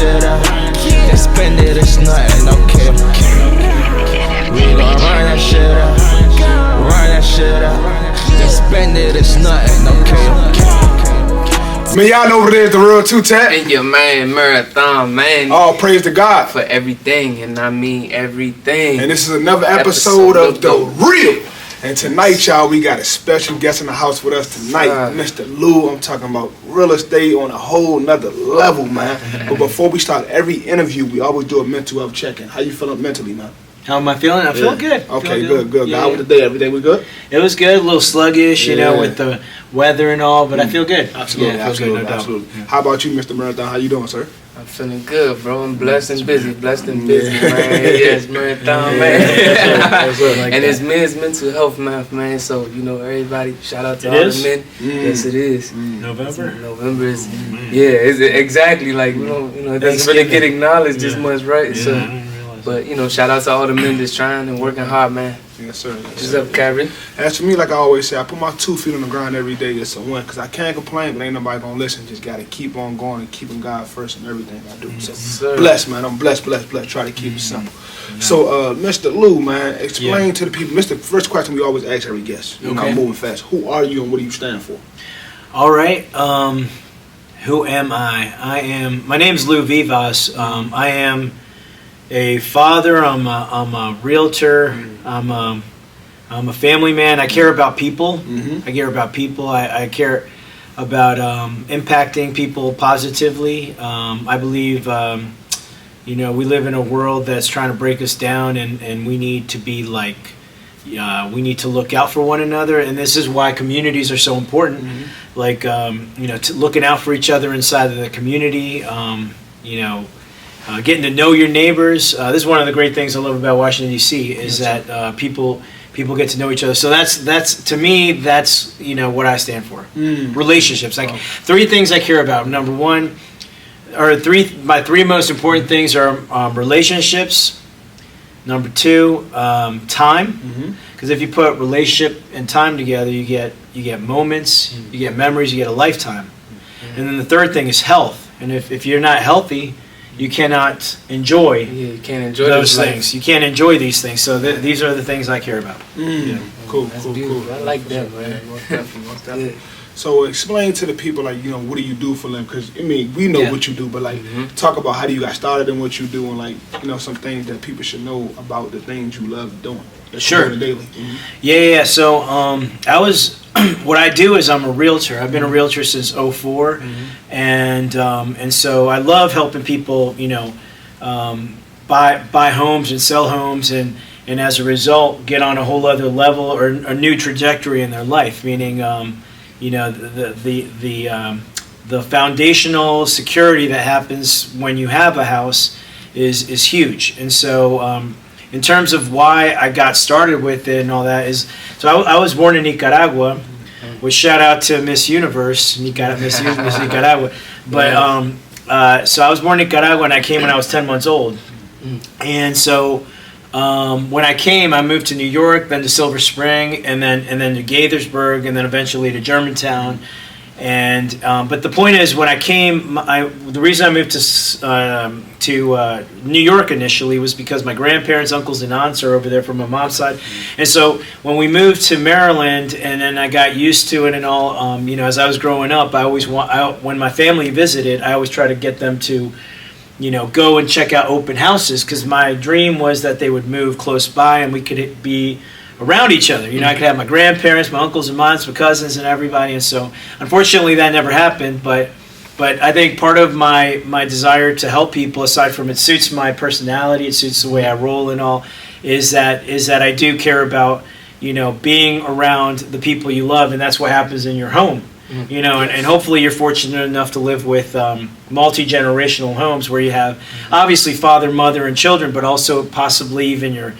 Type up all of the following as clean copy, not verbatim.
shit up. Just spend it, it's nothing, okay. We gon' run that shit up. Run that shit up. Just spend it, it's nothing, okay. Man, y'all over there at the Real 2 Tap. And your man, Marathon, man. All praise to God. For everything, and I mean everything. And this is another episode of The Real. And tonight, y'all, we got a special guest in the house with us tonight, Mr. Lou. I'm talking about real estate on a whole nother level, man. But before we start every interview, we always do a mental health check-in. How you feeling mentally, man? How am I feeling? I feel good. Okay, good. Yeah. How was the day? Every day was good? It was good. A little sluggish, you know, with the weather and all, but I feel good. Absolutely, yeah, absolutely, good, no absolutely. How about you, Mr. Marathon? How you doing, sir? I'm feeling good, bro. I'm blessed and busy. Blessed and busy, man. Yes, Marathon, man. And it's men's mental health month, man. So, you know, everybody, shout out to all the men. Yes, it is. November is, it's exactly like, we don't, you know, it doesn't really get acknowledged this much, right? So, but, you know, shout out to all the men that's trying and working hard, man. Yes, sir. What's up, Kyrie? As for me, like I always say, I put my 2 feet on the ground every day. It's a win, because I can't complain, but ain't nobody going to listen. Just got to keep on going and keeping God first in everything I do. So, blessed, man. I'm blessed. Try to keep it simple. So, Mr. Lou, man, explain to the people. Mr. First question we always ask every guest. You know, moving fast. Who are you and what do you stand for? All right. Who am I? My name's Lou Vivas. I am a father. I'm a realtor. I'm a family man. I care about people. I care about people. I care about impacting people positively. I believe, you know, we live in a world that's trying to break us down, and we need to be like, we need to look out for one another, and this is why communities are so important. Like, you know, looking out for each other inside of the community. You know. Getting to know your neighbors. This is one of the great things I love about Washington D.C. is that people get to know each other. So that's to me, that's, you know, what I stand for. Relationships. Like 3 things I care about. Number 1, or my 3 most important things are relationships. Number 2, time. Because if you put relationship and time together, you get moments, you get memories, you get a lifetime. And then the 3rd thing is health. And if you're not healthy, you cannot enjoy, you can't enjoy those things. You can't enjoy these things. So these are the things I care about. Cool. I like that, man. Most definitely. So explain to the people, like, you know, what do you do for them? Because, I mean, we know what you do, but, like, talk about how do you got started and what you do, and, like, you know, some things that people should know about the things you love doing. Sure. Daily. Yeah. So I was, what I do is I'm a realtor. I've been a realtor since 04, and so I love helping people, you know, buy homes and sell homes, and as a result get on a whole other level or a new trajectory in their life. Meaning, you know, the foundational security that happens when you have a house is huge, and so. In terms of why I got started with it and all that is, so I was born in Nicaragua, which shout out to Miss Universe, Miss Nicaragua. But so I was born in Nicaragua, and I came when I was 10 months old. And so when I came, I moved to New York, then to Silver Spring, and then to Gaithersburg, and then eventually to Germantown. And but the point is, when I came, the reason I moved to New York initially was because my grandparents, uncles, and aunts are over there from my mom's side. And so when we moved to Maryland, and then I got used to it and all, you know, as I was growing up, I always when my family visited, I always try to get them to, you know, go and check out open houses, because my dream was that they would move close by and we could be around each other. You know, I could have my grandparents, my uncles and aunts, my cousins, and everybody. And so, unfortunately, that never happened. But I think part of my desire to help people, aside from it suits my personality, it suits the way I roll and all, is that I do care about, you know, being around the people you love, and that's what happens in your home. You know, and hopefully you're fortunate enough to live with multi-generational homes where you have obviously father, mother, and children, but also possibly even your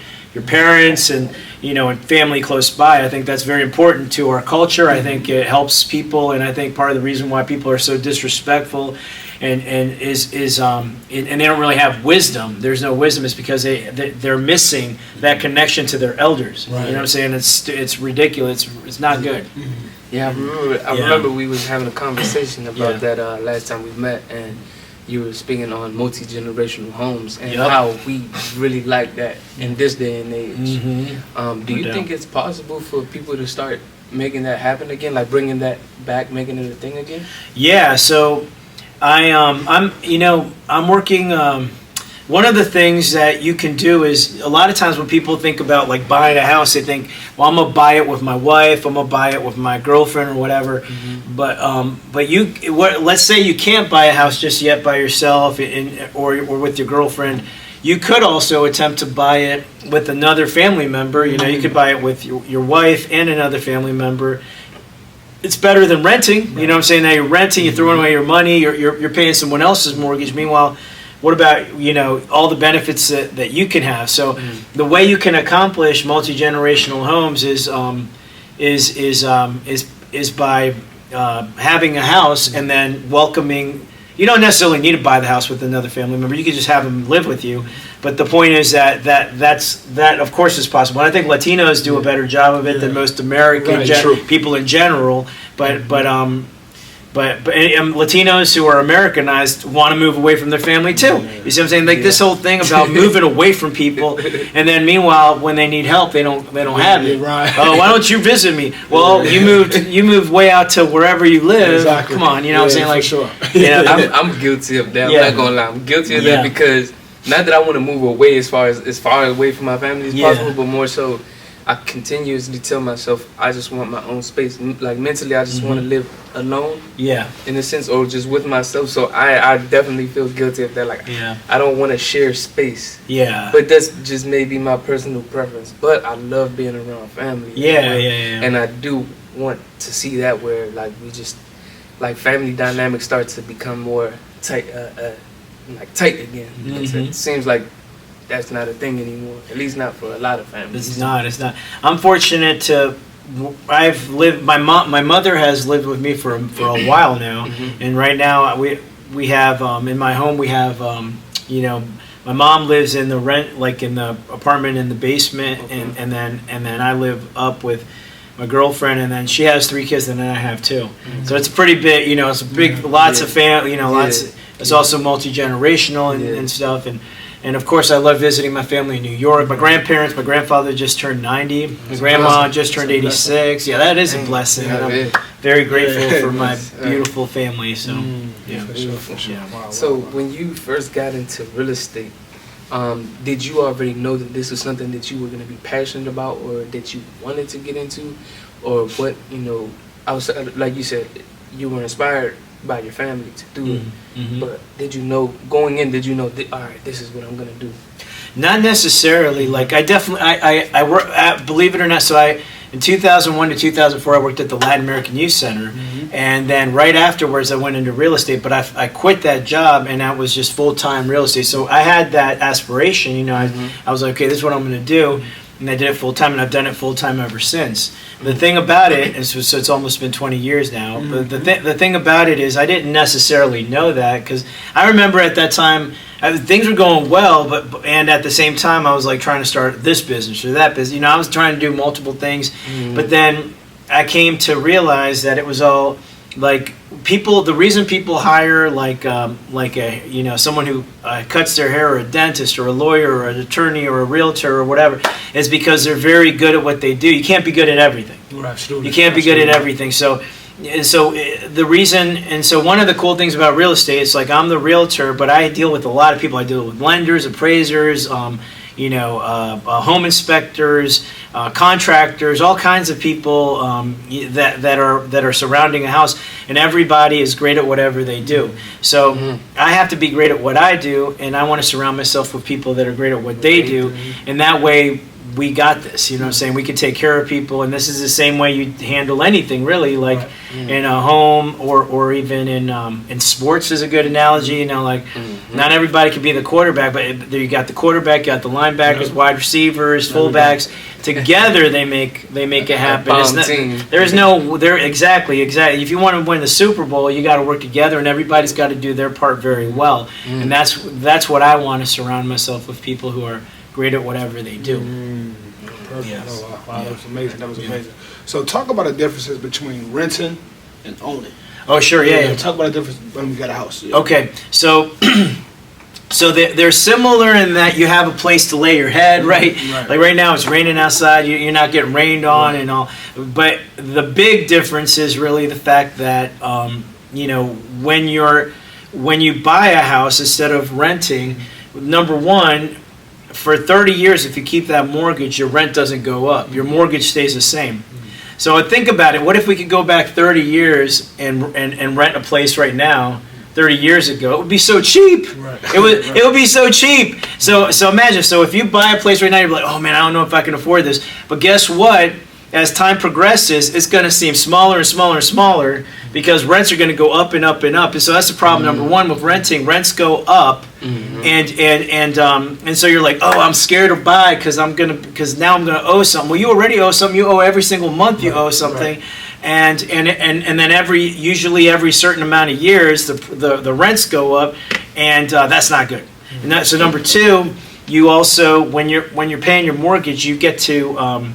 parents and, you know, and family close by. I think that's very important to our culture. I think it helps people, and I think part of the reason why people are so disrespectful and they don't really have wisdom. There's no wisdom is because they're missing that connection to their elders. Right. You know what I'm saying? It's ridiculous. It's not good. Yeah, I remember we was having a conversation about that last time we met, and you were speaking on multi-generational homes and Yep. how we really like that in this day and age. Mm-hmm. Do you think it's possible for people to start making that happen again, like bringing that back, making it a thing again? Yeah, so I'm working. One of the things that you can do is a lot of times when people think about like buying a house, they think, well, I'm gonna buy it with my wife, I'm gonna buy it with my girlfriend or whatever. Mm-hmm. But let's say you can't buy a house just yet by yourself or with your girlfriend. You could also attempt to buy it with another family member. You know, you could buy it with your wife and another family member. It's better than renting. You know what I'm saying? Now you're renting, you're throwing away your money, you're paying someone else's mortgage. Meanwhile, what about, you know, all the benefits that you can have? So the way you can accomplish multi-generational homes is by having a house and then welcoming. You don't necessarily need to buy the house with another family member. You could just have them live with you. But the point is that of course is possible. And I think Latinos do a better job of it than most American people in general. But Latinos who are Americanized want to move away from their family too. You see what I'm saying? Like this whole thing about moving away from people, and then meanwhile when they need help, they don't have it. Right. Oh, why don't you visit me? Well, you moved way out to wherever you live. Exactly. Come on, you know what I'm saying? Like, sure. Yeah, I'm guilty of that. Yeah. I'm not gonna lie. I'm guilty of Yeah. that because not that I want to move away as far away from my family as Yeah. possible, but more so I continuously tell myself I just want my own space. Like mentally, I just want to live alone yeah, in a sense, or just with myself. So I definitely feel guilty of that. Like yeah, I don't want to share space. yeah. But that's just maybe my personal preference. But I love being around family. Yeah. And I do want to see that where like we just like family dynamics start to become more tight, tight again. Mhm. It seems like that's not a thing anymore. At least not for a lot of families. It's not. I'm fortunate to. I've lived. My mother has lived with me for a while now, and right now we have in my home we have my mom lives in the in the apartment in the basement, and then I live up with my girlfriend, and then she has 3 kids, and then I have 2. So it's pretty big. You know, it's a big, lots of family. Lots. It's also multi-generational and stuff, and of course, I love visiting my family in New York. My grandfather just turned 90. My grandma just turned 86. Yeah, that is a blessing. And I'm very grateful for my beautiful family. So, yeah. For sure. Yeah. Wow, So wow. when you first got into real estate, did you already know that this was something that you were going to be passionate about, or that you wanted to get into, or what? I was like you said, you were inspired by your family to do it. But did you know going in? Did you know? All right, this is what I'm gonna do. Not necessarily. Like I definitely, I work. Believe it or not, so in 2001 to 2004, I worked at the Latin American Youth Center, and then right afterwards, I went into real estate. But I quit that job, and that was just full-time real estate. So I had that aspiration. I was like, okay, this is what I'm going to do, and I did it full-time, and I've done it full-time ever since. The thing about it is, so it's almost been 20 years now. But the thing about it is, I didn't necessarily know that, because I remember at that time, things were going well, and at the same time, I was like trying to start this business or that business. I was trying to do multiple things, but then I came to realize that it was all like people. The reason people hire someone who cuts their hair, or a dentist, or a lawyer, or an attorney, or a realtor, or whatever, is because they're very good at what they do. You can't be good at everything. Absolutely. You can't be good at everything. So the reason, and so one of the cool things about real estate, it's like I'm the realtor, but I deal with a lot of people. I deal with lenders, appraisers, home inspectors, contractors, all kinds of people that are surrounding a house, and everybody is great at whatever they do. So I have to be great at what I do, and I want to surround myself with people that are great at what they do, and that way we got this. You know what I'm saying? We can take care of people, and this is the same way you handle anything, really, like in a home or even in sports is a good analogy. Not everybody can be the quarterback, but you got the quarterback, you got the linebackers, wide receivers, fullbacks. Together they make it happen. Exactly. If you want to win the Super Bowl, you got to work together, and everybody's got to do their part very well. And that's what I want to surround myself with, people who are great at whatever they do. Perfect. Yes. Wow, that was amazing. So talk about the differences between renting and owning. Oh, sure, yeah. Talk about the difference when we got a house. Yeah. Okay, so so they're similar in that you have a place to lay your head, right? Like right now it's raining outside, you're not getting rained on and all. But the big difference is really the fact that you know, when you buy a house instead of renting, number one, for 30 years, if you keep that mortgage, your rent doesn't go up. Your mortgage stays the same. So think about it. What if we could go back 30 years and rent a place right now? 30 years ago, it would be so cheap. Right. It would be so cheap. So imagine. So if you buy a place right now, you're like, oh man, I don't know if I can afford this. But guess what? As time progresses, it's going to seem smaller and smaller and smaller because rents are going to go up and up and up. And so that's the problem. Number one with renting, rents go up, and so you're like, oh, I'm scared to buy because now I'm gonna owe something. Well, you already owe something. You owe every single month. You owe something. And then usually every certain amount of years the rents go up, and that's not good. And so number two, you also when you're paying your mortgage, you get to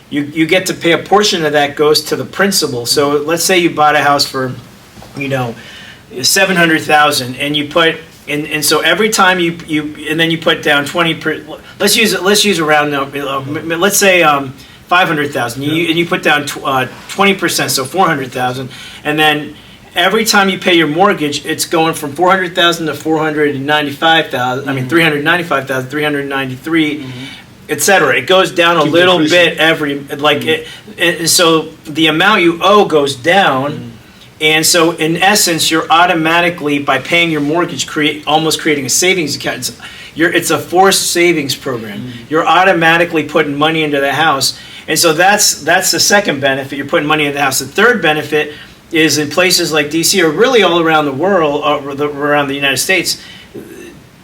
you get to pay a portion of that goes to the principal. So let's say you bought a house for $700,000, and you put and so every time you and then you put down 20 per, let's use a round number, let's say 500,000, and you put down 20%, so 400,000, and then every time you pay your mortgage, it's going from 400,000 to 495,000. I mean 395,000, 393, etc. It goes down a little bit every and so the amount you owe goes down. And so, in essence, you're automatically, by paying your mortgage, almost creating a savings account. It's a forced savings program. You're automatically putting money into the house. And so that's the second benefit. You're putting money into the house. The third benefit is in places like D.C. or really all around the world, around the United States,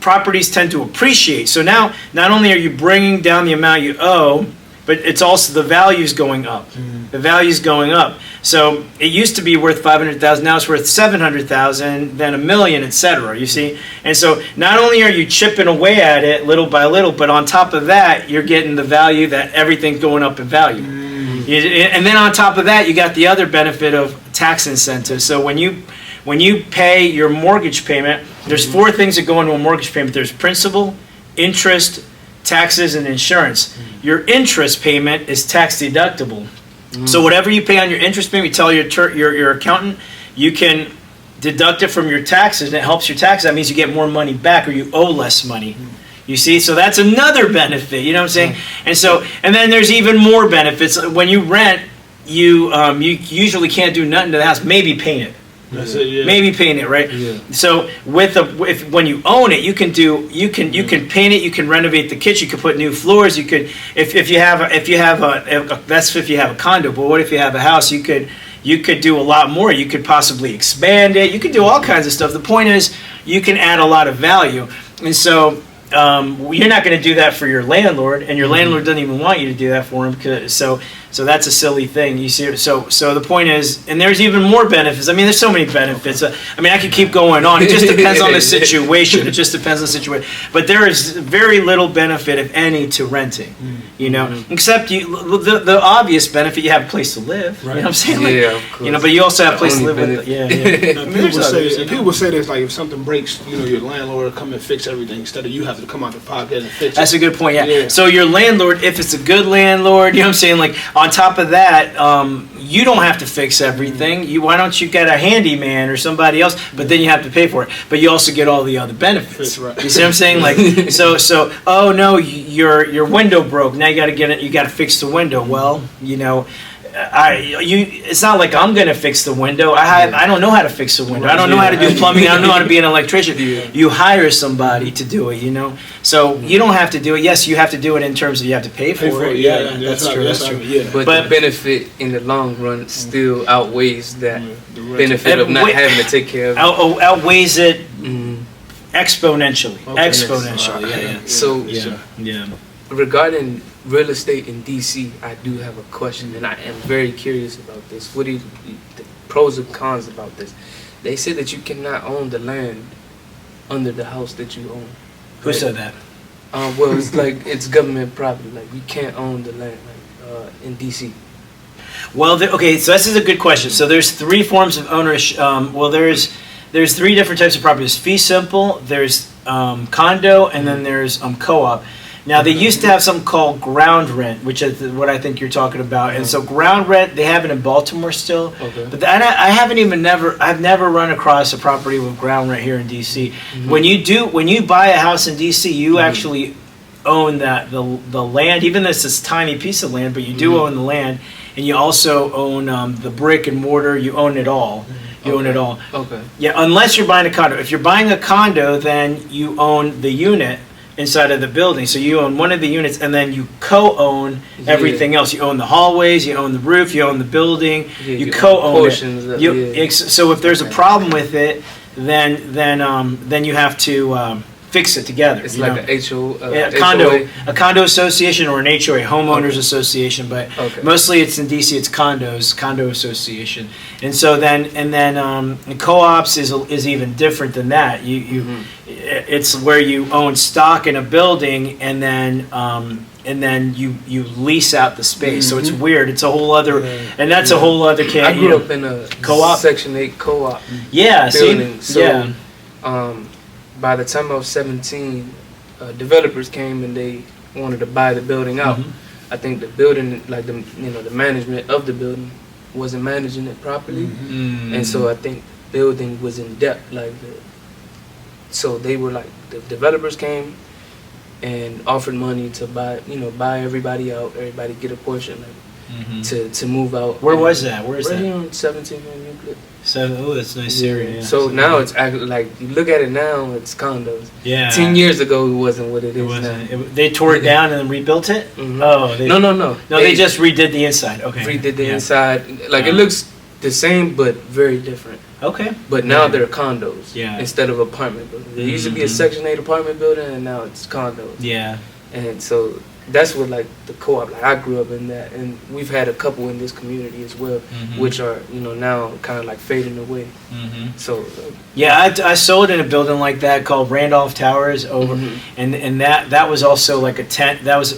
properties tend to appreciate. So now, not only are you bringing down the amount you owe, but it's also the value's going up. The value's going up. So it used to be worth $500,000. Now it's worth $700,000, then $1 million, etc. You see, and so not only are you chipping away at it little by little, but on top of that, you're getting the value that everything's going up in value. And then on top of that, you got the other benefit of tax incentives. So when you pay your mortgage payment, there's four things that go into a mortgage payment. There's principal, interest, taxes, and insurance. Your interest payment is tax deductible. So whatever you pay on your interest payment, you tell your accountant, you can deduct it from your taxes, and it helps your taxes. That means you get more money back, or you owe less money. You see, so that's another benefit. You know what I'm saying? And then there's even more benefits. When you rent, you usually can't do nothing to the house. Maybe paint it. That's it, yeah. Maybe paint it, right? Yeah. So when you own it, you can paint it, you can renovate the kitchen, you can put new floors, you could if you have that's if you have a condo. But what if you have a house? You could do a lot more. You could possibly expand it. You could do all kinds of stuff. The point is, you can add a lot of value, and so. You're not going to do that for your landlord, and your landlord doesn't even want you to do that for him. So that's a silly thing. You see, so the point is, and there's even more benefits. I mean, there's so many benefits. I mean, I could keep going on. It just depends on the situation. It just depends on the situation. But there is very little benefit, if any, to renting. You know, except the obvious benefit, you have a place to live. Right. You know what I'm saying? Like, yeah, of course. You know, but you also have a place to live with. People say this, like, if something breaks, your landlord will come and fix everything instead of you having to come out the pocket and fix it. That's a good point. Yeah. So your landlord, if it's a good landlord, you know what I'm saying? Like, on top of that, you don't have to fix everything. Why don't you get a handyman or somebody else? But then you have to pay for it. But you also get all the other benefits. Right. You see what I'm saying? Like, so oh no, your window broke. Now you got to get it. You got to fix the window. Well, it's not like I'm gonna fix the window. I don't know how to fix the window. I don't know how to do plumbing. I don't know how to be an electrician. You hire somebody to do it. So you don't have to do it. Yes, you have to do it in terms of you have to pay for it. Yeah, that's true. Yeah. But the benefit in the long run still outweighs that benefit of not having to take care of it. Outweighs it exponentially. Exponentially. Yeah. So regarding real estate in DC, I do have a question, and I am very curious about this. What are the pros and cons about this? They say that you cannot own the land under the house that you own. Who said that? Well, it's like it's government property. Like, you can't own the land in DC. Well, okay, so this is a good question. So there's three forms of ownership. There's three different types of properties. Fee simple, there's condo, and then there's co-op. Now they used to have something called ground rent, which is what I think you're talking about. And so ground rent, they have it in Baltimore still. Okay. But I've never run across a property with ground rent here in DC. When you buy a house in DC, you actually own the land, even though it's this tiny piece of land, but you do own the land, and you also own the brick and mortar. You own it all. You own it all. Okay. Yeah, unless you're buying a condo. If you're buying a condo, then you own the unit inside of the building. So you own one of the units, and then you co-own everything else. You own the hallways, you own the roof, you own the building. You co-own it. So if there's a problem with it, then you have to fix it together. It's like a condo association or an HOA, homeowners association, but mostly it's in DC. It's condo association, and so then co-ops is even different than that. It's where you own stock in a building, and then you lease out the space. So it's weird. It's a whole other, and that's a whole other. I grew up in a co-op, Section 8 co-op. Yeah, building. So by the time I was 17, developers came and they wanted to buy the building out. I think the building, like the management of the building, wasn't managing it properly, and so I think building was in debt. So they were like, the developers came and offered money to buy everybody out, everybody get a portion, to move out. Where was that? Where is that? Right here on 17th and Euclid. Oh, that's a nice area. Yeah. So now it's like, you look at it now, it's condos. Yeah. 10 years ago, it wasn't what it is now. They tore it down and then rebuilt it? Oh, no. They just redid the inside. Okay. Redid the inside. Like, it looks the same, but very different. Okay. But now they're condos instead of apartment buildings. There used to be a Section 8 apartment building, and now it's condos. Yeah. And so that's what, like, the co-op, like, I grew up in that, and we've had a couple in this community as well, which are, now kind of like fading away. So I sold in a building like that called Randolph Towers over, and that was also like a tent. That was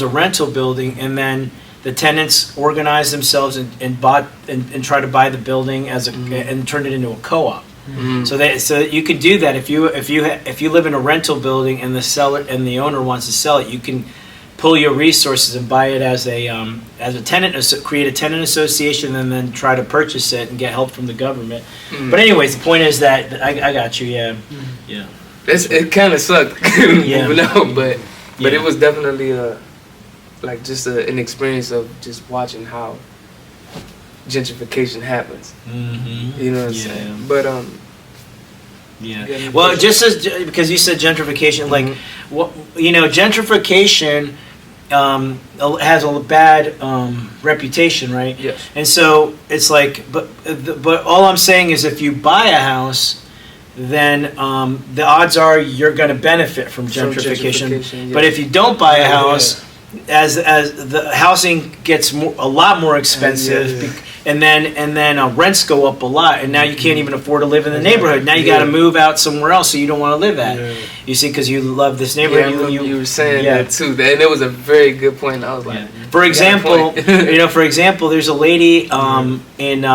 a rental building, and then the tenants organized themselves and bought and tried to buy the building as and turned it into a co-op. So you could do that if you live in a rental building and the seller and the owner wants to sell it, you can pull your resources and buy it as a tenant, create a tenant association, and then try to purchase it and get help from the government. But anyways, the point is that I got you. Yeah. It kind of sucked, but it was definitely an experience of just watching how gentrification happens. You know what I'm saying? But well, just because you said gentrification, like gentrification has a bad reputation, right? Yes. And so it's like, but all I'm saying is, if you buy a house, then the odds are you're going to benefit from gentrification. But if you don't buy a house, as the housing gets a lot more expensive, and then rents go up a lot, and now you can't even afford to live in the neighborhood. Now you got to move out somewhere else, so you don't want to live at. You see, because you love this neighborhood. You were saying that too, and it was a very good point. I was like, for example, there's a lady in.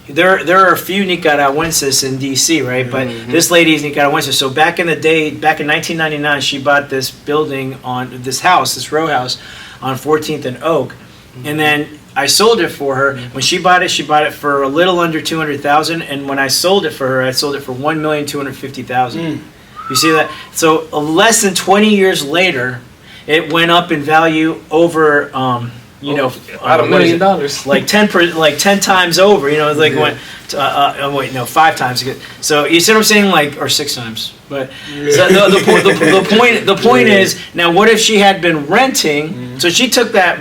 There are a few Nicaraguenses in DC, right? But this lady is Nicaraguense. So back in 1999, she bought this building this row house on 14th and Oak, and then I sold it for her. When she bought it for a little under $200,000, and when I sold it for her, I sold it for $1,250,000. You see that? So less than 20 years later, it went up in value over. About $1 million, like 10 times over. It's like went 5 times. So you see what I'm saying, or 6 times. But so the point is, now what if she had been renting? So she took that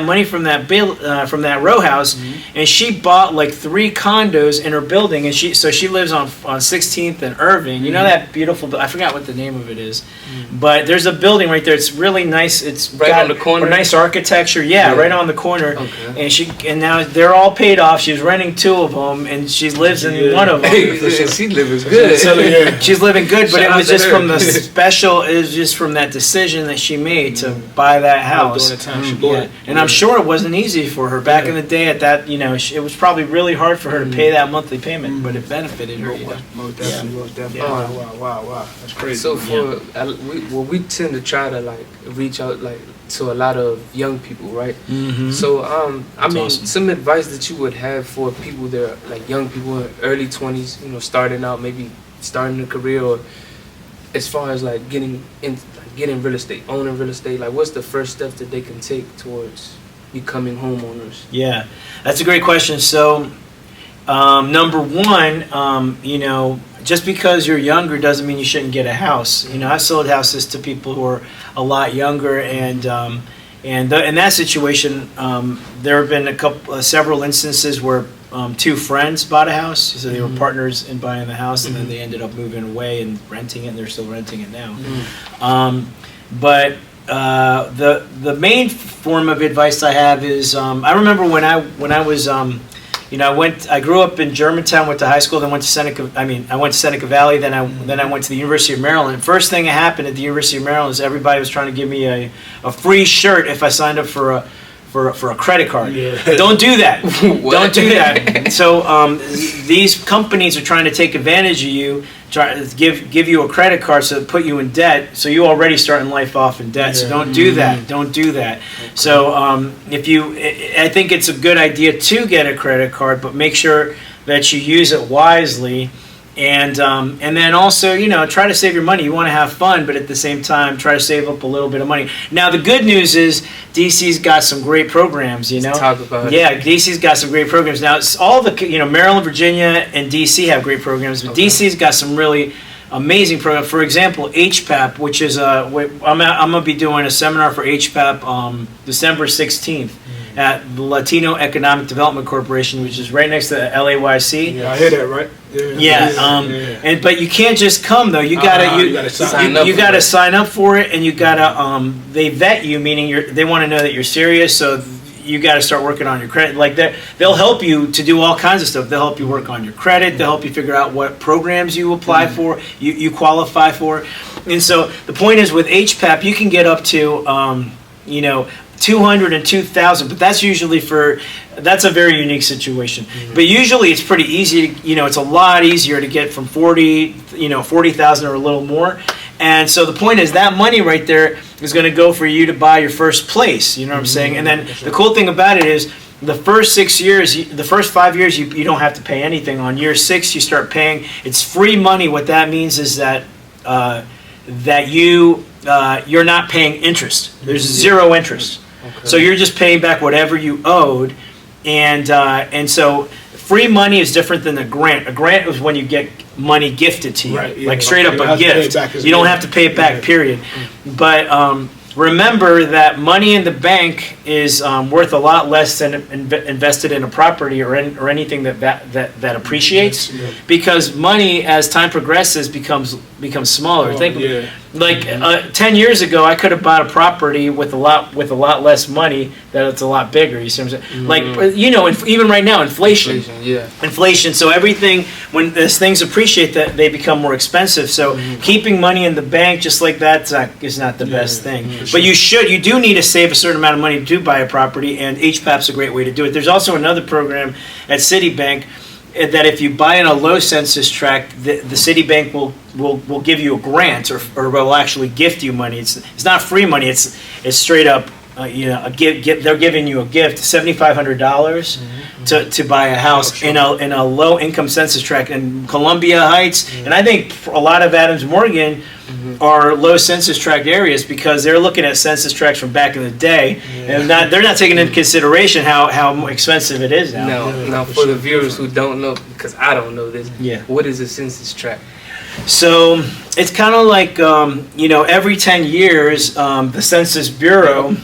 money from that row house, and she bought like 3 condos in her building, and she lives on 16th and Irving. You know that beautiful? I forgot what the name of it is, but there's a building right there. It's really nice. It's right on the corner. Nice architecture. Yeah, right on the corner. Okay. And now they're all paid off. She's renting 2 of them, and she lives in one of them. She lives good. So She's living good, but Shout it was out to just her. from the special. It was just from that decision that she made to buy that house. During the time she bought Yeah. it. And I'm sure it wasn't easy for her back in the day. At that, it was probably really hard for her to pay that monthly payment, but it benefited her. Most definitely, most definitely. Yeah. Wow. That's crazy. So we tend to try to like reach out like to a lot of young people, right? Mm-hmm. So I mean, awesome. some advice that you would have for people that are like young people in early 20s, starting out, maybe starting a career, or as far as like getting real estate, owning real estate, like what's the first steps that they can take towards becoming homeowners? Yeah, that's a great question. So, number one, just because you're younger doesn't mean you shouldn't get a house. I've sold houses to people who are a lot younger, and in that situation, there have been several instances where two friends bought a house, so they were partners in buying the house, and then they ended up moving away and renting it, and they're still renting it now. But the main form of advice I have is I remember when I was I grew up in Germantown, went to high school, then went to I went to Seneca Valley, then I went to the University of Maryland. First thing that happened at the University of Maryland is everybody was trying to give me a free shirt if I signed up for a credit card. Yeah. Don't do that. Don't do that. So these companies are trying to take advantage of you, try to give you a credit card so that put you in debt. So you already starting life off in debt. So don't do that. Don't do that. Okay. So I think it's a good idea to get a credit card, but make sure that you use it wisely. And then also, try to save your money. You want to have fun, but at the same time, try to save up a little bit of money. Now, the good news is DC's got some great programs, Let's talk about Yeah, DC's got some great programs. Now, it's all Maryland, Virginia, and DC have great programs, but DC's got some really amazing programs. For example, HPAP, which is I'm going to be doing a seminar for HPAP December 16th. At the Latino Economic Development Corporation, which is right next to LAYC. Yeah, I hear that, right? Yeah. But you can't just come though. You gotta sign up for it, and you gotta they vet you, meaning they want to know that you're serious. So you got to start working on your credit. Like they'll help you to do all kinds of stuff. They'll help you work on your credit. They'll help you figure out what programs you apply for, you qualify for. And so the point is with HPAP, you can get up to 200 and 2,000, but that's usually that's a very unique situation. But usually it's pretty easy to, it's a lot easier to get from 40,000 or a little more. And so the point is that money right there is going to go for you to buy your first place. You know what I'm saying? And then the cool thing about it is the first 6 years, the first 5 years, you don't have to pay anything. On year 6, you start paying. It's free money. What that means is that you're not paying interest. There's zero interest. Okay. So you're just paying back whatever you owed, and so free money is different than a grant. A grant is when you get money gifted to you, right, like straight up a gift. You don't have to pay it back, period. But remember that money in the bank is worth a lot less than invested in a property or anything that appreciates, because money as time progresses becomes smaller. Think like 10 years ago, I could have bought a property with a lot less money that it's a lot bigger. You see what I'm saying? Like even right now, inflation. Inflation. So everything, when as things appreciate, that they become more expensive. So keeping money in the bank just like that is not the best thing. But you do need to save a certain amount of money to buy a property, and HPAP's a great way to do it. There's also another program at Citibank that if you buy in a low census tract, the Citibank will give you a grant or will actually gift you money. It's not free money. It's straight up a gift. They're giving you a gift, $7,500 to buy a house in a low income census tract in Columbia Heights, and I think a lot of Adams Morgan are low census tract areas because they're looking at census tracts from back in the day, and they're not taking into consideration how expensive it is now. Now for the viewers who don't know, because I don't know this, what is a census tract? So it's kind of like every 10 years the Census Bureau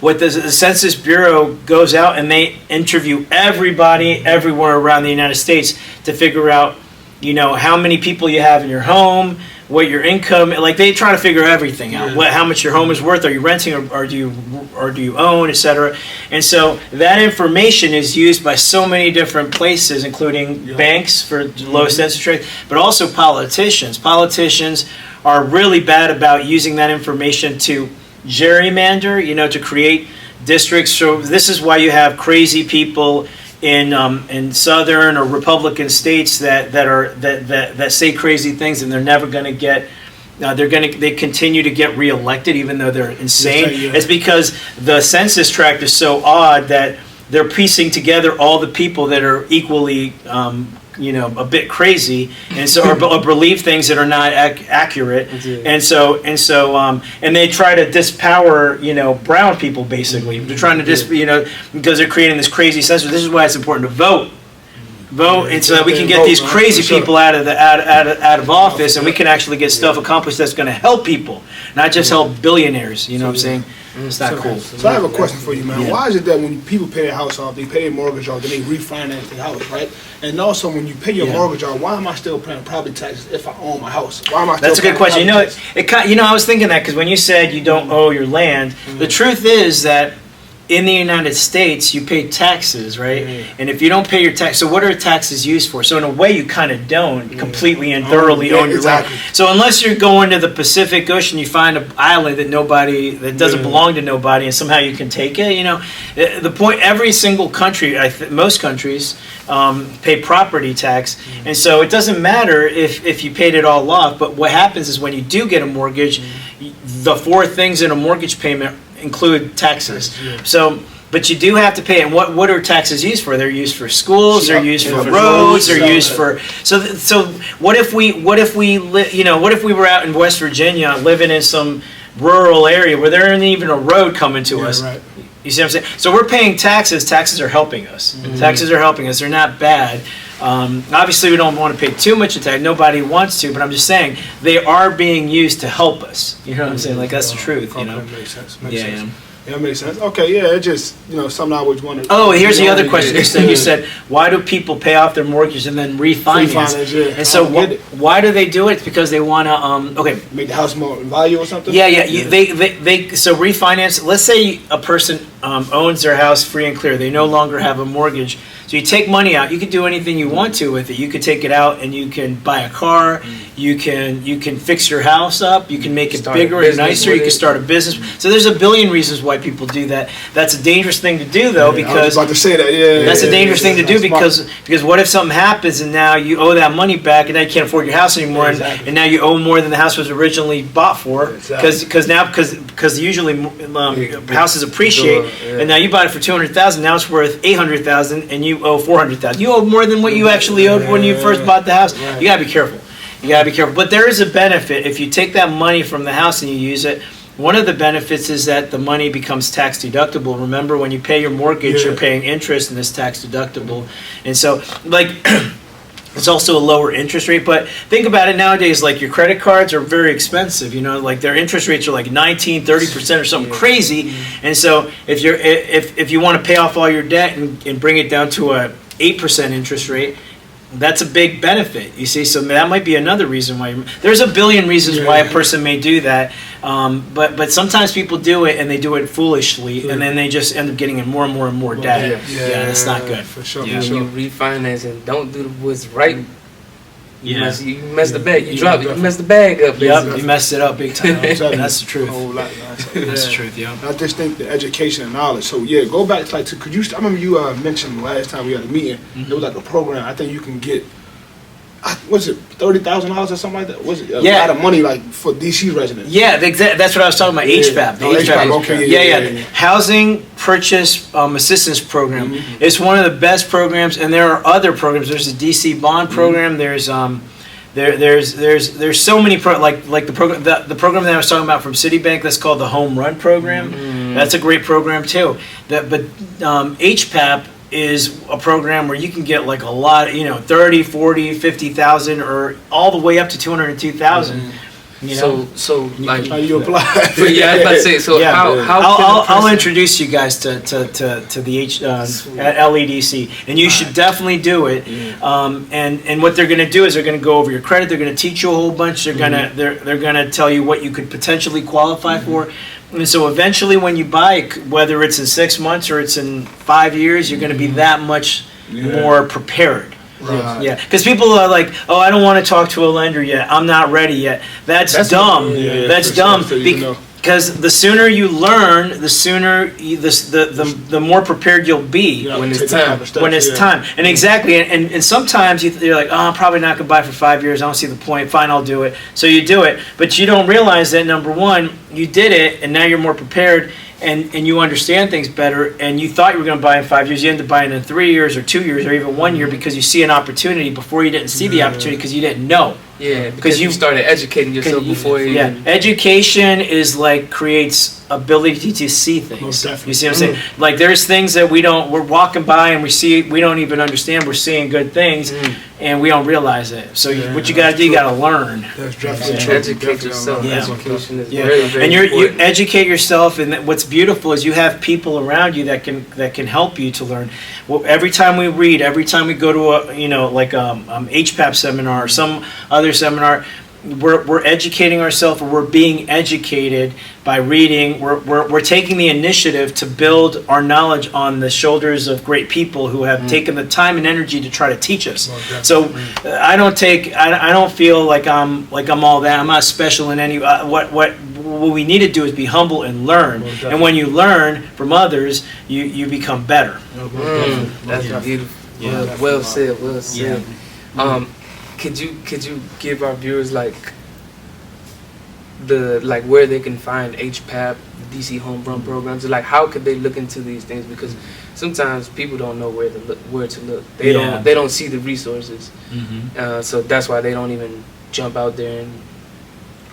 what the Census Bureau goes out and they interview everybody everywhere around the United States to figure out how many people you have in your home, what your income, like they try to figure everything out. How much your home is worth? Are you renting or do you own, etc. And so that information is used by so many different places, including banks for lowest interest rate, but also politicians. Politicians are really bad about using that information to gerrymander, to create districts. So this is why you have crazy people in southern or Republican states that say crazy things, and they're never going to get. They continue to get reelected even though they're insane. It's because the census tract is so odd that they're piecing together all the people that are equally a bit crazy, and so or believe things that are not accurate, and they try to dispower brown people basically. They're trying to because they're creating this crazy census. This is why it's important to vote, and so that we can get these crazy people out of office, and we can actually get stuff accomplished that's going to help people, not just help billionaires. You know what I'm saying? It's not cool. So I have a question for you, man. Yeah. Why is it that when people pay their house off, they pay their mortgage off, then they refinance the house, right? And also, when you pay your mortgage off, why am I still paying property taxes if I own my house? Why am I still That's a good question. I was thinking that because when you said you don't owe your land, the truth is that in the United States, you pay taxes, right? And if you don't pay your tax, so what are taxes used for? So in a way, you kind of don't completely and thoroughly own your land. So unless you're going to the Pacific Ocean, you find an island that doesn't belong to nobody, and somehow you can take it. The point, every single country, most countries, pay property tax, and so it doesn't matter if you paid it all off. But what happens is when you do get a mortgage, the four things in a mortgage payment include taxes. So, but you do have to pay. And what are taxes used for? They're used for schools. They're used for roads. They're used for. So what if we were out in West Virginia living in some rural area where there isn't even a road coming to us? Right. You see what I'm saying? So we're paying taxes. Taxes are helping us. Taxes are helping us. They're not bad. Obviously, we don't want to pay too much tax. Nobody wants to, but I'm just saying they are being used to help us. You know what I'm saying? Like that's the truth. Makes sense. Makes sense. Yeah, makes sense. Okay, it just something I always wondered. Oh, here's the other question. You said, why do people pay off their mortgage and then refinance? And so why do they do it? It's because they want to make the house more value or something. They so refinance. Let's say a person owns their house free and clear. They no longer have a mortgage. So you take money out. You can do anything you want to with it. You could take it out and you can buy a car. You can fix your house up. You can make it bigger and nicer. You can start a business. So there's a billion reasons why people do that. That's a dangerous thing to do, though, because I was about to say that. That's a dangerous thing to do because what if something happens and now you owe that money back and now you can't afford your house anymore and now you owe more than the house was originally bought for because usually houses appreciate and now you bought it for $200,000, now it's worth $800,000 and you owe $400,000. You owe more than what you actually owed when you first bought the house. You gotta be careful. But there is a benefit if you take that money from the house and you use it. One of the benefits is that the money becomes tax deductible. Remember, when you pay your mortgage, you're paying interest and it's tax deductible. And so, it's also a lower interest rate. But think about it nowadays, like your credit cards are very expensive. Like their interest rates are like 19, 30% or something crazy. And so if you want to pay off all your debt and bring it down to a 8% interest rate, that's a big benefit, you see. So that might be another reason why. There's a billion reasons why a person may do that, but sometimes people do it and they do it foolishly, and then they just end up getting in more and more and more debt. That's not good. For sure. When you refinance and don't do what's right, you mess the bag. You mess the bag up. Yep, you messed it up big time. That's the truth. A whole lot, man. That's the truth. Yeah. I just think the education and knowledge. So go back to could you? I remember you mentioned last time we had a meeting. There was like a program. I think you can get. Was it $30,000 or something like that? Was it a lot of money like for DC residents? Yeah, that's what I was talking about. HPAP. HPAP. Okay. Housing Purchase Assistance Program. It's one of the best programs, and there are other programs. There's the DC bond program. There's there's so many like the program the program that I was talking about from Citibank. That's called the Home Run Program. That's a great program too. But HPAP is a program where you can get like a lot, 30, 40, 50,000 or all the way up to 202,000 You know? So like How you apply? yeah, I was about to say. So Yeah. how I'll introduce you guys to the at LEDC, and you should definitely do it. And what they're going to do is they're going to go over your credit. They're going to teach you a whole bunch. They're gonna tell you what you could potentially qualify for. And so eventually, when you buy, whether it's in 6 months or it's in 5 years, you're going to be that much more prepared. Right. Yeah, because people are like, "Oh, I don't want to talk to a lender yet. I'm not ready yet." That's dumb. That's dumb. Because the sooner you learn, the sooner the more prepared you'll be when it's time. When it's time. And exactly. And sometimes you're like, "Oh, I'm probably not gonna buy for 5 years. I don't see the point. Fine, I'll do it." So you do it, but you don't realize that number one, you did it, and now you're more prepared. And you understand things better, and you thought you were going to buy in 5 years, you end up buying in 3 years or 2 years or even 1 year because you see an opportunity before you didn't see the opportunity because you didn't know. Yeah, because you started educating yourself before you. Yeah, education is like creates ability to see things. Most definitely. You see what I'm saying? Like there's things that we're walking by and we don't even understand. We're seeing good things and we don't realize it. So what you got to do, you got to learn. That's definitely true. Educate yourself. Yeah. Education is Yeah, very, very and important. you educate yourself, and what's beautiful is you have people around you that can help you to learn. Well, every time we read, every time we go to a HPAP seminar or some other seminar, we're educating ourselves, or we're being educated by reading. We're taking the initiative to build our knowledge on the shoulders of great people who have taken the time and energy to try to teach us. So I don't feel like I'm all that. I'm not special in any. What we need to do is be humble and learn. And when you learn from others, you become better. That's beautiful. Yeah. Well said. Well said. Yeah. Could you give our viewers like where they can find HPAP, DC home run programs? Like how could they look into these things? Because sometimes people don't know where to look. They don't see the resources. So that's why they don't even jump out there and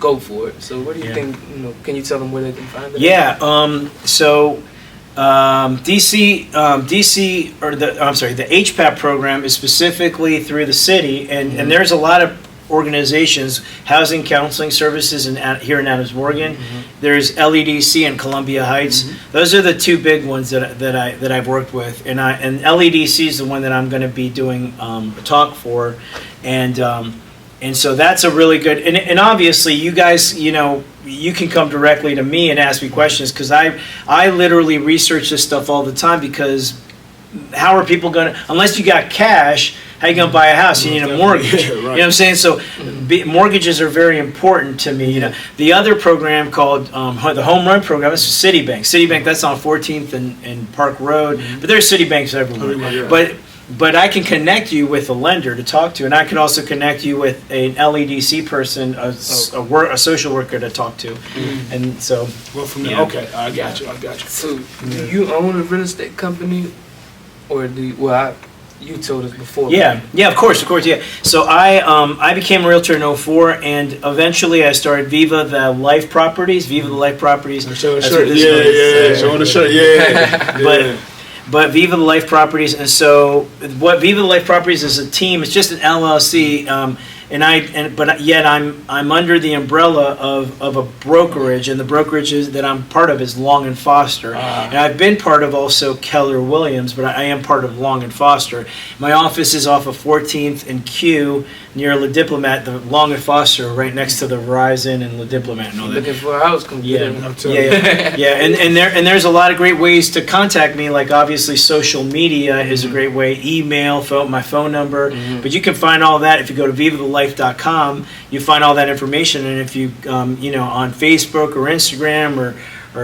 go for it. So what do you think? Can you tell them where they can find it? Yeah. DC or the HPAP program is specifically through the city, and there's a lot of organizations, housing counseling services here in Adams Morgan. There's LEDC in Columbia Heights. Those are the two big ones that I've worked with, and LEDC is the one that I'm going to be doing a talk for, and so that's a really good, and obviously you guys, you can come directly to me and ask me questions, because I literally research this stuff all the time, because how are people going to, unless you got cash, how you going to buy a house? You need a mortgage. Yeah, right. You know what I'm saying? So mortgages are very important to me. The other program called the Home Run Program, this is Citibank. Citibank, that's on 14th and Park Road, but there's Citibanks everywhere. But I can connect you with a lender to talk to, and I can also connect you with an LEDC person, a social worker to talk to, and so. Well, from there, okay, I got you. So, do you own a real estate company, or you told us before? Yeah, of course, yeah. So I became a realtor in 2004, and eventually I started Viva the Life Properties. Show the shirt, show the shirt, yeah. But Viva the Life Properties, and so what Viva the Life Properties is a team. It's just an LLC, but yet I'm under the umbrella of a brokerage, and the brokerage that I'm part of is Long and Foster, and I've been part of also Keller Williams, but I am part of Long and Foster. My office is off of 14th and Q near La Diplomat. The Long and Foster are right next to the Verizon and La Diplomat and all that. Looking for a house, and there's a lot of great ways to contact me. Like obviously social media is a great way. Email, my phone number, but you can find all that if you go to vivavalife.com. You find all that information, and if you on Facebook or Instagram or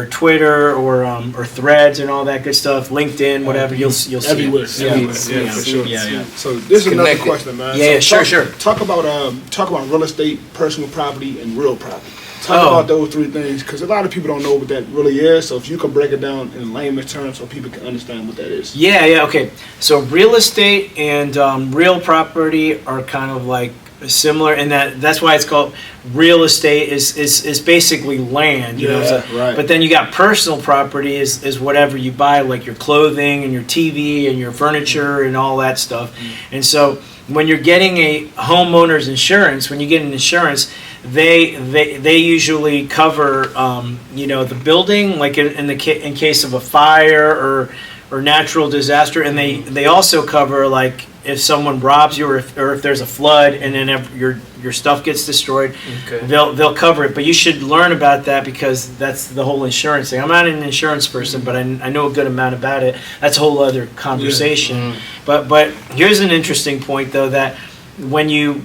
Twitter or Threads and all that good stuff, LinkedIn, whatever, you'll see everywhere. Yeah, for sure. Yeah. So this is another question, man. Yeah, so sure. Talk about real estate, personal property, and real property. Talk about those three things, because a lot of people don't know what that really is. So if you can break it down in layman's terms so people can understand what that is. Yeah, okay. So real estate and real property are kind of like similar in that's why it's called real estate is basically land, right. But then you got personal property is whatever you buy, like your clothing and your TV and your furniture and all that stuff. And so when you're getting a homeowner's insurance, when you get an insurance, they usually cover the building, like in case of a fire or natural disaster, and they also cover like if someone robs you or if there's a flood and then your stuff gets destroyed. Okay. They'll cover it. But you should learn about that because that's the whole insurance thing. I'm not an insurance person, but I know a good amount about it. That's a whole other conversation. Yeah. But here's an interesting point though, that when you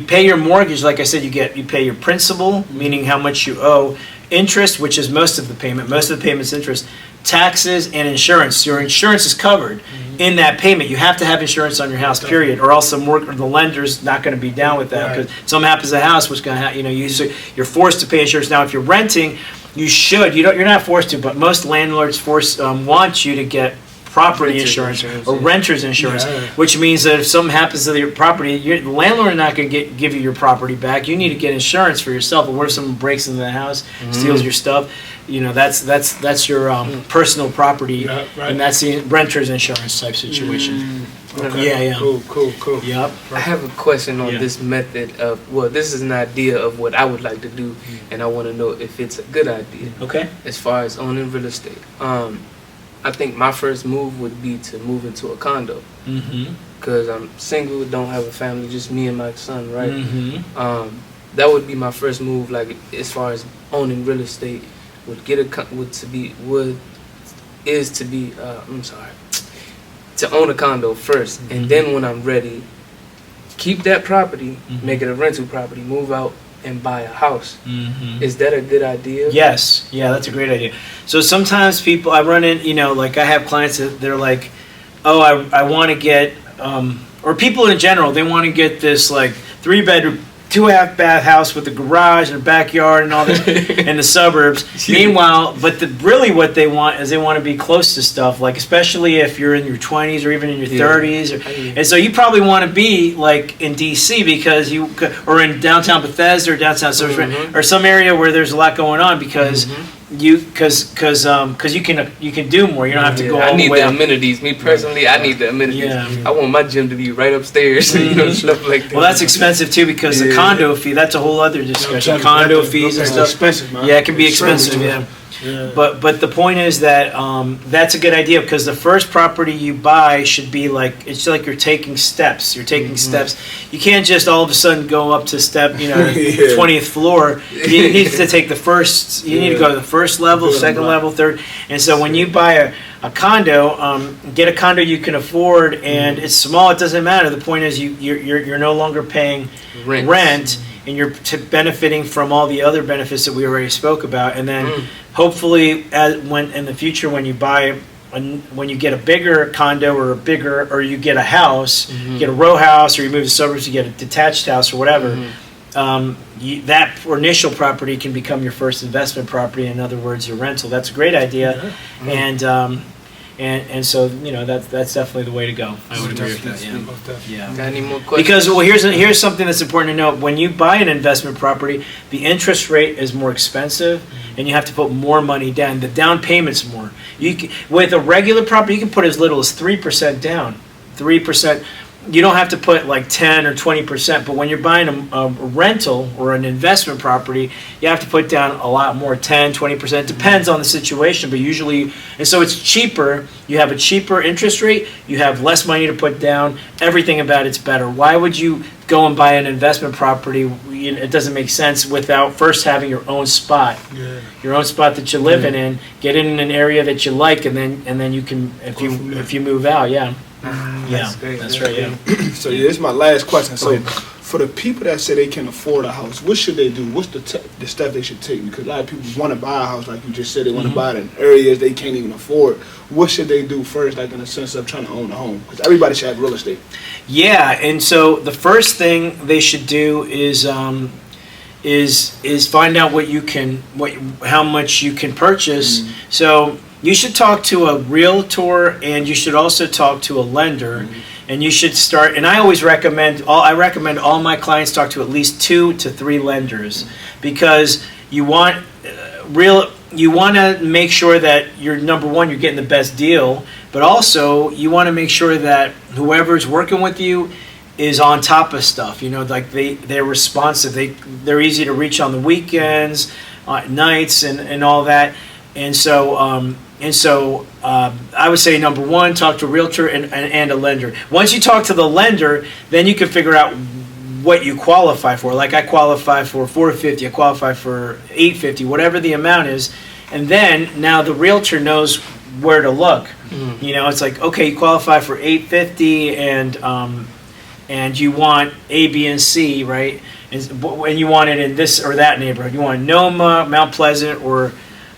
pay your mortgage, like I said, you pay your principal, meaning how much you owe, interest, which is most of the payment. Most of the payment's interest, taxes, and insurance. Your insurance is covered in that payment. You have to have insurance on your house, period, or else the lender's not going to be down with that because something happens to the house. What's going to happen? You're forced to pay insurance. Now, if you're renting, you should. You're not forced to, but most landlords want you to get property insurance or renter's insurance, which means that if something happens to your property, the landlord is not going to give you your property back. You need to get insurance for yourself. But what if someone breaks into the house, steals your stuff? That's your personal property, and that's the renter's insurance type situation. Okay. Yeah. Cool. Yep. I have a question on this method of, this is an idea of what I would like to do, and I want to know if it's a good idea. Okay. As far as owning real estate. I think my first move would be to move into a condo. Because I'm single, don't have a family, just me and my son, right? That would be my first move, like as far as owning real estate. To own a condo first, and then when I'm ready, keep that property, make it a rental property, move out and buy a house. Is that a good idea? Yes. Yeah, that's a great idea. So sometimes people, I run in, like I have clients that they're like, oh, I want to get, or people in general, they want to get this like 3-bedroom, 2.5-bath house with a garage and a backyard and all this in the suburbs. Meanwhile, but really what they want is they want to be close to stuff, like especially if you're in your 20s or even in your 30s. And so you probably want to be like in DC because or in downtown Bethesda or downtown or some area where there's a lot going on because you can do more. You don't have to go all the way I up. need the amenities. Me personally, I need the amenities. Yeah. I want my gym to be right upstairs. Stuff like that. Well, that's expensive too because the condo fee. That's a whole other discussion. Condo fees and stuff. Expensive, man. Yeah, it can be expensive. Yeah. But the point is that that's a good idea because the first property you buy should be it's like you're taking steps. You're taking steps. You can't just all of a sudden go up to step 20th floor. You need to take the first. You need to go to the first level, second level, third. And so when you buy a condo, get a condo you can afford, and it's small. It doesn't matter. The point is you're no longer paying rent. And you're benefiting from all the other benefits that we already spoke about. And then hopefully, when in the future, when you get a bigger condo or you get a house, you get a row house, or you move to suburbs, you get a detached house or whatever. That initial property can become your first investment property. In other words, your rental. That's a great idea, and so that's definitely the way to go. I would agree with that. Yeah. Got any more questions? Because here's something that's important to know. When you buy an investment property, the interest rate is more expensive, and you have to put more money down. The down payment's more. With a regular property, you can put as little as 3% down. 3%. You don't have to put like 10 or 20%, but when you're buying a rental or an investment property, you have to put down a lot more, 10, 20%. Depends on the situation, but usually, and so it's cheaper. You have a cheaper interest rate, you have less money to put down, everything about it's better. Why would you go and buy an investment property? It doesn't make sense without first having your own spot. Your own spot that you're living in, get in an area that you like, and then you can, if you move out, That's great. That's right. Yeah. So this is my last question. So for the people that say they can afford a house, what should they do? What's the step they should take? Because a lot of people want to buy a house, like you just said, they want to buy it in areas they can't even afford. What should they do first, like in the sense of trying to own a home? Because everybody should have real estate. Yeah, and so the first thing they should do is find out how much you can purchase. So you should talk to a realtor, and you should also talk to a lender, and you should start. And I always recommend all my clients talk to at least 2 to 3 lenders, because you want to make sure that you're number one, you're getting the best deal, but also you want to make sure that whoever's working with you is on top of stuff. You know, like they're responsive. They're easy to reach on the weekends, nights, and all that. And so I would say number one, talk to a realtor and a lender. Once you talk to the lender, then you can figure out what you qualify for. Like I qualify for $450, I qualify for $850, whatever the amount is. And then now the realtor knows where to look. You know, it's like, okay, you qualify for $850 and you want A, B, and C, right? And you want it in this or that neighborhood. You want Noma, Mount Pleasant, or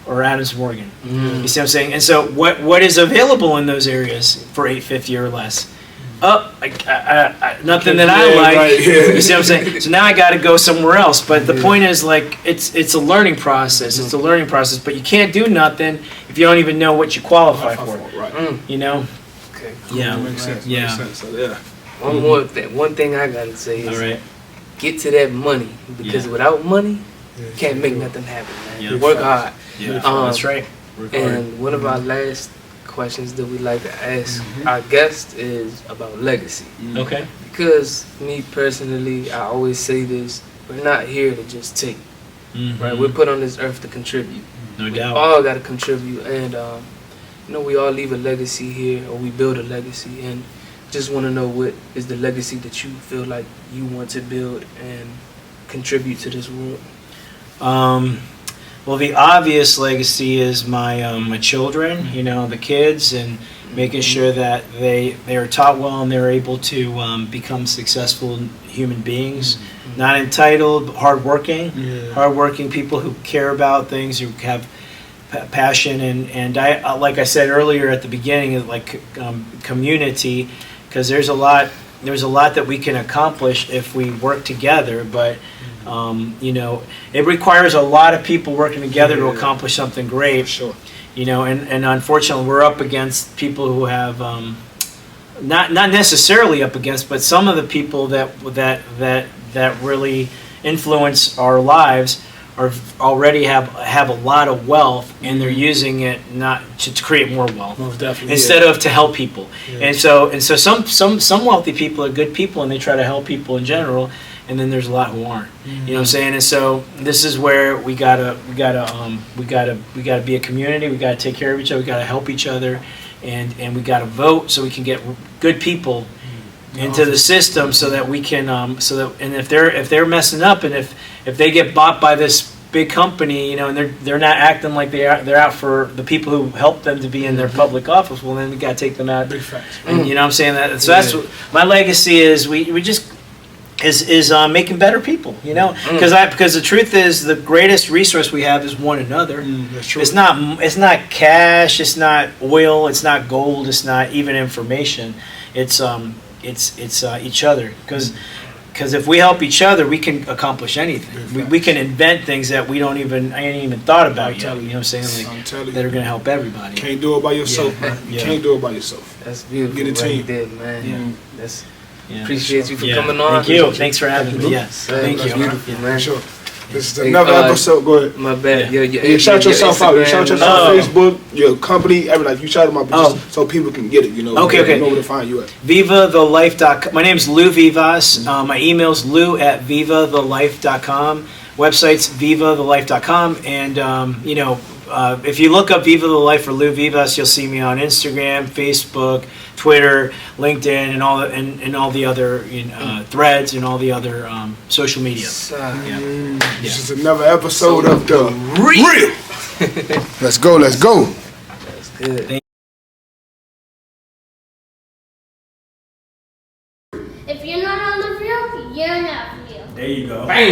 Adams Morgan. You see what I'm saying? And so what is available in those areas for $850 or less? Nothing that I like. Right, yeah. You see what I'm saying? So now I got to go somewhere else. But the point is, like, it's a learning process. It's a learning process. But you can't do nothing if you don't even know what you qualify for. Right. You know? Okay. Yeah. Makes sense. Yeah. Makes sense. So, yeah. One thing I gotta say is All right. get to that money, because without money, you can't make nothing happen, man. Yeah. Work hard. Yeah. That's right. And one of our last questions that we like to ask our guests is about legacy. Okay. Because me personally, I always say this: we're not here to just take, right? We're put on this earth to contribute. No We doubt. all got to contribute, and you know, we all leave a legacy here, or we build a legacy. And just want to know, what is the legacy that you feel like you want to build and contribute to this world? Well, the obvious legacy is my children, you know, the kids, and making sure that they are taught well and they're able to become successful human beings, not entitled, but hardworking people who care about things, who have passion, and I, like I said earlier at the beginning, like community, because there's a lot that we can accomplish if we work together, but you know, it requires a lot of people working together to accomplish something great. Sure. You know, and unfortunately, we're up against people who have not necessarily up against, but some of the people that really influence our lives already have a lot of wealth, and they're using it not to create more wealth, Most definitely. instead of to help people. And so some wealthy people are good people, and they try to help people in general. And then there's a lot who aren't. You know what I'm saying? And so this is where we gotta be a community. We gotta take care of each other. We gotta help each other, and we gotta vote so we can get good people into the system, so that we can and if they're messing up, and if they get bought by this big company, you know, and they're not acting like they're out for the people who helped them to be in their public office, well, then we gotta take them out. Big facts. And you know what I'm saying? That so that's what my legacy is. We just is making better people, you know, because the truth is, the greatest resource we have is one another. That's true. It's not cash, it's not oil, it's not gold, it's not even information. It's each other, because if we help each other, we can accomplish anything. We can invent things that I ain't even thought about yet. You know what I'm saying? Like, that are gonna help everybody. Can't do it by yourself, man. You can't do it by yourself. That's beautiful. Get a team. Right there, man. That's Yeah. appreciate you for coming on. Thank you. Thanks for having me. Yes. Thank you. Beautiful, man. Sure. This is another episode. Go ahead. My bad. You shout yourself out. You shout yourself on Facebook, your company, everything. You shout them out, just so people can get it. You know. Okay. Know where to find you at. VivaTheLife.com. My name's Lou Vivas. My email's lou@VivaTheLife.com. Website's VivaTheLife.com. And you know, if you look up Viva the Life or Lou Vivas, you'll see me on Instagram, Facebook, Twitter, LinkedIn, and all the other threads and all the other social media. This is another episode of the Real. Let's go. Let's go. That's good. If you're not on the real, you're not real. There you go. Bam.